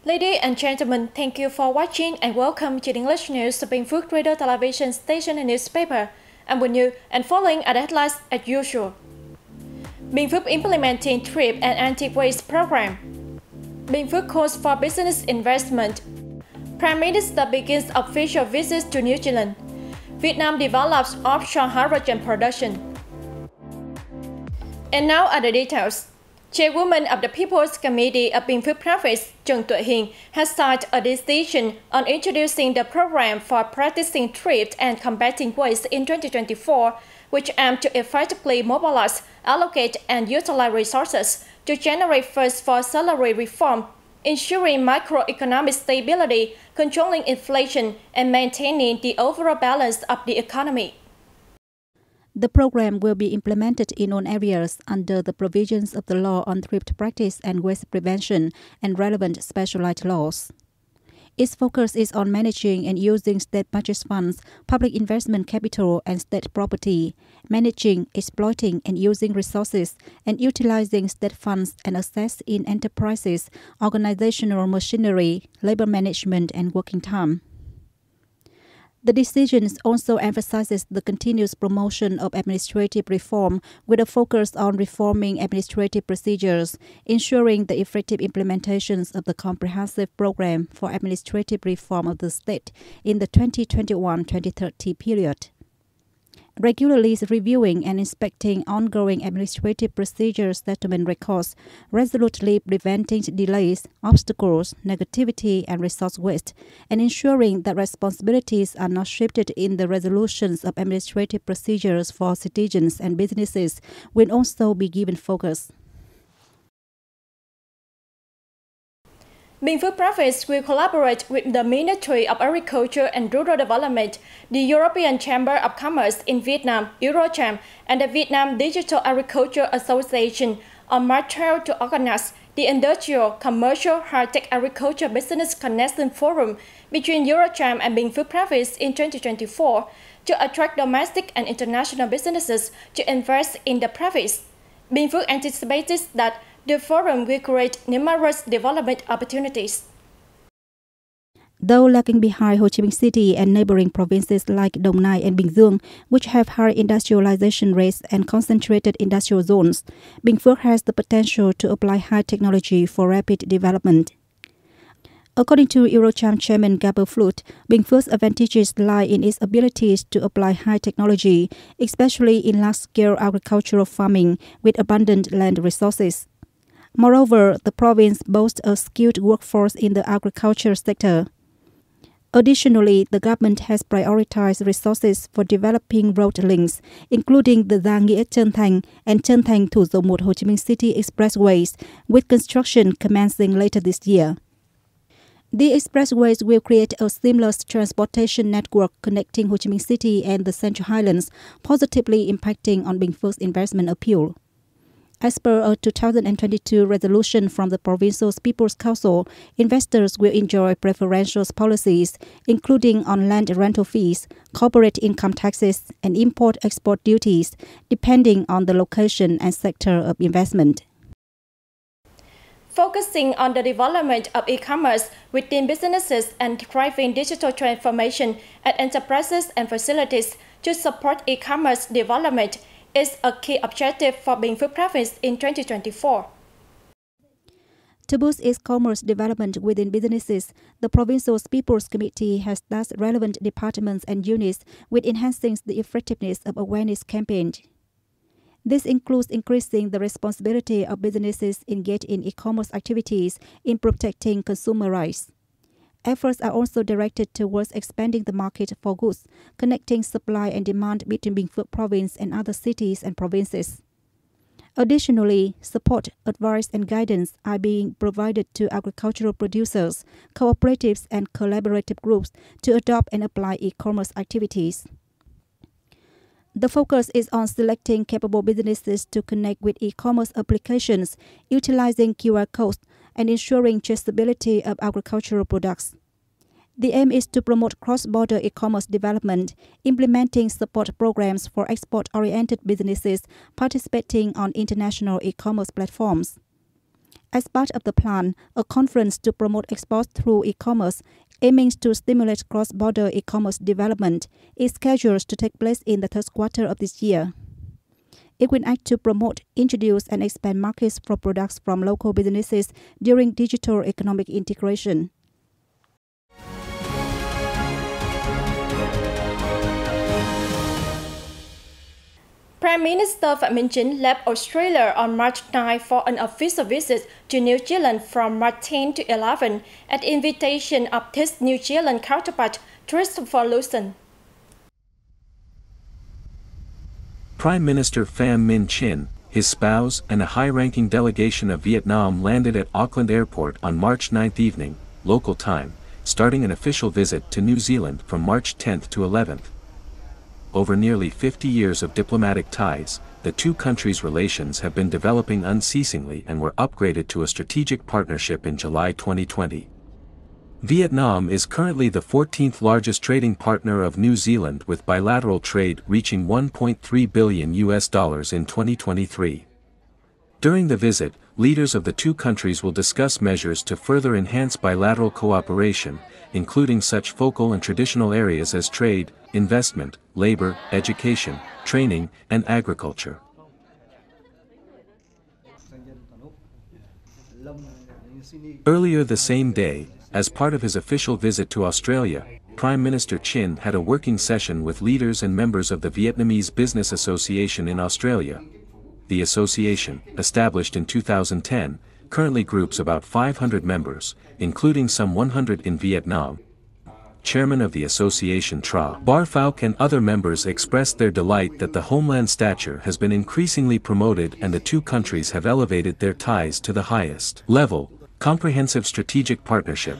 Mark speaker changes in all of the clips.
Speaker 1: Ladies and gentlemen, thank you for watching and welcome to the English News of Binh Phuoc Radio Television Station and Newspaper. I'm with you and following are the headlines as usual. Binh Phuoc implementing trip and anti-waste program. Binh Phuoc calls for business investment. Prime Minister begins official visits to New Zealand. Vietnam develops offshore hydrogen production. And now are the details. Chairwoman of the People's Committee of Binh Phuoc Province, Hình, has signed a decision on introducing the program for practicing thrift and combating waste in 2024, which aims to effectively mobilize, allocate, and utilize resources to generate funds for salary reform, ensuring macroeconomic stability, controlling inflation, and maintaining the overall balance of the economy.
Speaker 2: The program will be implemented in all areas under the provisions of the law on thrift practice and waste prevention and relevant specialized laws. Its focus is on managing and using state budget funds, public investment capital, and state property, managing, exploiting, and using resources, and utilizing state funds and assets in enterprises, organizational machinery, labor management, and working time. The decision also emphasizes the continuous promotion of administrative reform with a focus on reforming administrative procedures, ensuring the effective implementations of the comprehensive program for administrative reform of the state in the 2021-2030 period. Regularly reviewing and inspecting ongoing administrative procedure settlement records, resolutely preventing delays, obstacles, negativity, and resource waste, and ensuring that responsibilities are not shifted in the resolutions of administrative procedures for citizens and businesses will also be given focus.
Speaker 1: Binh Phuoc Province will collaborate with the Ministry of Agriculture and Rural Development, the European Chamber of Commerce in Vietnam, Eurocham, and the Vietnam Digital Agriculture Association on March 12 to organize the Industrial, Commercial, High-Tech Agriculture Business Connection Forum between Eurocham and Binh Phuoc Province in 2024 to attract domestic and international businesses to invest in the province. Binh Phuoc anticipates that the forum will create numerous development opportunities.
Speaker 2: Though lagging behind Ho Chi Minh City and neighboring provinces like Dong Nai and Bình Dương, which have high industrialization rates and concentrated industrial zones, Binh Phuoc has the potential to apply high technology for rapid development. According to Eurocham Chairman Binh Phuoc's advantages lie in its abilities to apply high technology, especially in large-scale agricultural farming with abundant land resources. Moreover, the province boasts a skilled workforce in the agriculture sector. Additionally, the government has prioritized resources for developing road links, including the Gia Nghĩa Trân Thành and Trân Thành Thủ Dầu Một Ho Chi Minh City expressways, with construction commencing later this year. The expressways will create a seamless transportation network connecting Ho Chi Minh City and the Central Highlands, positively impacting on Binh Phuoc's investment appeal. As per a 2022 resolution from the Provincial People's Council, investors will enjoy preferential policies, including on land rental fees, corporate income taxes, and import-export duties, depending on the location and sector of investment.
Speaker 1: Focusing on the development of e-commerce within businesses and driving digital transformation at enterprises and facilities to support e-commerce development is a key objective for Binh Phuoc Province in 2024.
Speaker 2: To boost its commerce development within businesses, the Provincial People's Committee has tasked relevant departments and units with enhancing the effectiveness of awareness campaigns. This includes increasing the responsibility of businesses engaged in e-commerce activities in protecting consumer rights. Efforts are also directed towards expanding the market for goods, connecting supply and demand between Binh Phuoc Province and other cities and provinces. Additionally, support, advice, and guidance are being provided to agricultural producers, cooperatives, and collaborative groups to adopt and apply e-commerce activities. The focus is on selecting capable businesses to connect with e-commerce applications, utilizing QR codes, and ensuring traceability of agricultural products. The aim is to promote cross-border e-commerce development, implementing support programs for export-oriented businesses participating on international e-commerce platforms. As part of the plan, a conference to promote exports through e-commerce, aiming to stimulate cross-border e-commerce development, is scheduled to take place in the third quarter of this year. It will act to promote, introduce, and expand markets for products from local businesses during digital economic integration.
Speaker 1: Prime Minister Phạm Minh Chính left Australia on March 9 for an official visit to New Zealand from March 10 to 11 at the invitation of his New Zealand counterpart, Christopher Luxon.
Speaker 3: Prime Minister Pham Minh Chinh, his spouse, and a high-ranking delegation of Vietnam landed at Auckland Airport on March 9th evening, local time, starting an official visit to New Zealand from March 10th to 11th. Over nearly 50 years of diplomatic ties, the two countries' relations have been developing unceasingly and were upgraded to a strategic partnership in July 2020. Vietnam is currently the 14th largest trading partner of New Zealand, with bilateral trade reaching $1.3 billion in 2023. During the visit, leaders of the two countries will discuss measures to further enhance bilateral cooperation, including such focal and traditional areas as trade, investment, labor, education, training, and agriculture. Earlier the same day, as part of his official visit to Australia, Prime Minister Chinh had a working session with leaders and members of the Vietnamese Business Association in Australia. The association, established in 2010, currently groups about 500 members, including some 100 in Vietnam. Chairman of the association Tra Bar Phuoc and other members expressed their delight that the homeland stature has been increasingly promoted and the two countries have elevated their ties to the highest level, comprehensive strategic partnership.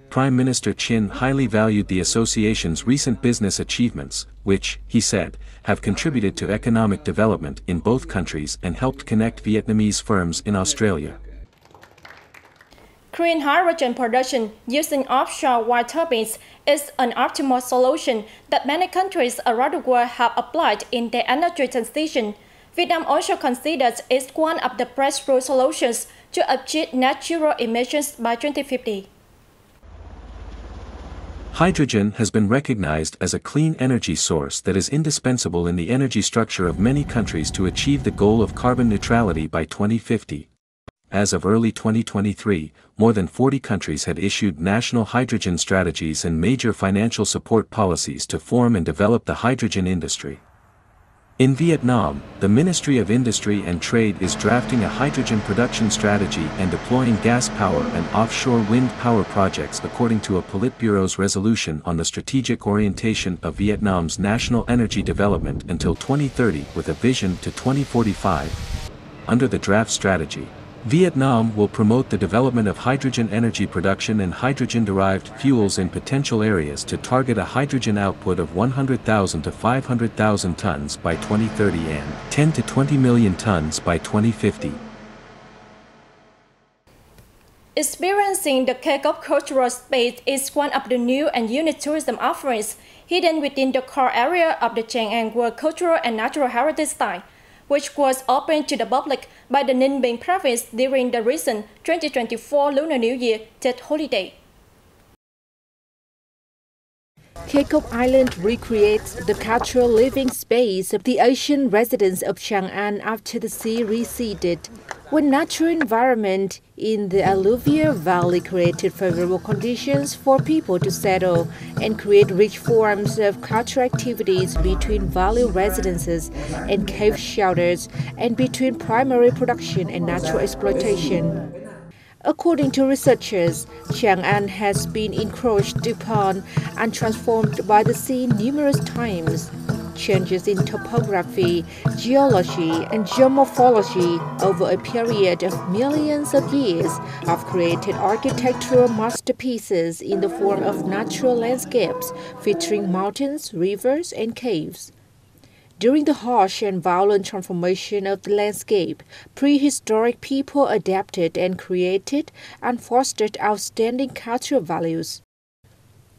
Speaker 3: Prime Minister Chinh highly valued the association's recent business achievements, which, he said, have contributed to economic development in both countries and helped connect Vietnamese firms in Australia.
Speaker 1: Green hydrogen production using offshore wind turbines is an optimal solution that many countries around the world have applied in their energy transition. Vietnam also considers it one of the breakthrough solutions to achieve net zero emissions by 2050.
Speaker 3: Hydrogen has been recognized as a clean energy source that is indispensable in the energy structure of many countries to achieve the goal of carbon neutrality by 2050. As of early 2023, more than 40 countries had issued national hydrogen strategies and major financial support policies to form and develop the hydrogen industry. In Vietnam, the Ministry of Industry and Trade is drafting a hydrogen production strategy and deploying gas power and offshore wind power projects according to a Politburo's resolution on the strategic orientation of Vietnam's national energy development until 2030 with a vision to 2045. Under the draft strategy, Vietnam will promote the development of hydrogen energy production and hydrogen-derived fuels in potential areas to target a hydrogen output of 100,000 to 500,000 tons by 2030 and 10 to 20 million tons by 2050.
Speaker 1: Experiencing the K-pop cultural space is one of the new and unique tourism offerings hidden within the core area of the Chang'an World Cultural and Natural Heritage Site, which was opened to the public by the Ninh Bình province during the recent 2024 Lunar New Year Tet holiday.
Speaker 4: K-pop Island recreates the cultural living space of the ancient residents of Chang'an after the sea receded, when natural environment in the alluvial valley created favorable conditions for people to settle and create rich forms of cultural activities between valley residences and cave shelters and between primary production and natural exploitation. According to researchers, Chang'an has been encroached upon and transformed by the sea numerous times. Changes in topography, geology, and geomorphology over a period of millions of years have created architectural masterpieces in the form of natural landscapes featuring mountains, rivers, and caves. During the harsh and violent transformation of the landscape, prehistoric people adapted and created and fostered outstanding cultural values.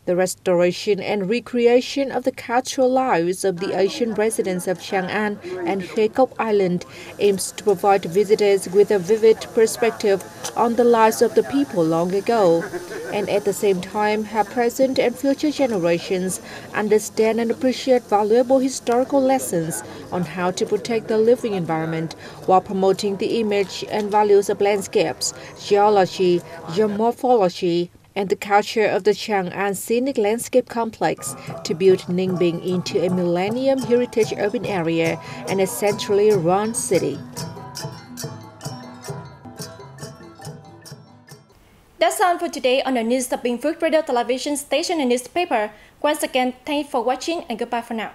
Speaker 4: The restoration and recreation of the cultural lives of the Asian residents of Chang'an and Khe Kop Island aims to provide visitors with a vivid perspective on the lives of the people long ago, and at the same time have present and future generations understand and appreciate valuable historical lessons on how to protect the living environment while promoting the image and values of landscapes, geology, geomorphology, and the culture of the Chang'an Scenic Landscape Complex to build Ninh into a millennium heritage urban area and a centrally run city.
Speaker 1: That's all for today on the news of Binh Phuoc Radio Television Station and newspaper. Once again, thank you for watching and goodbye for now.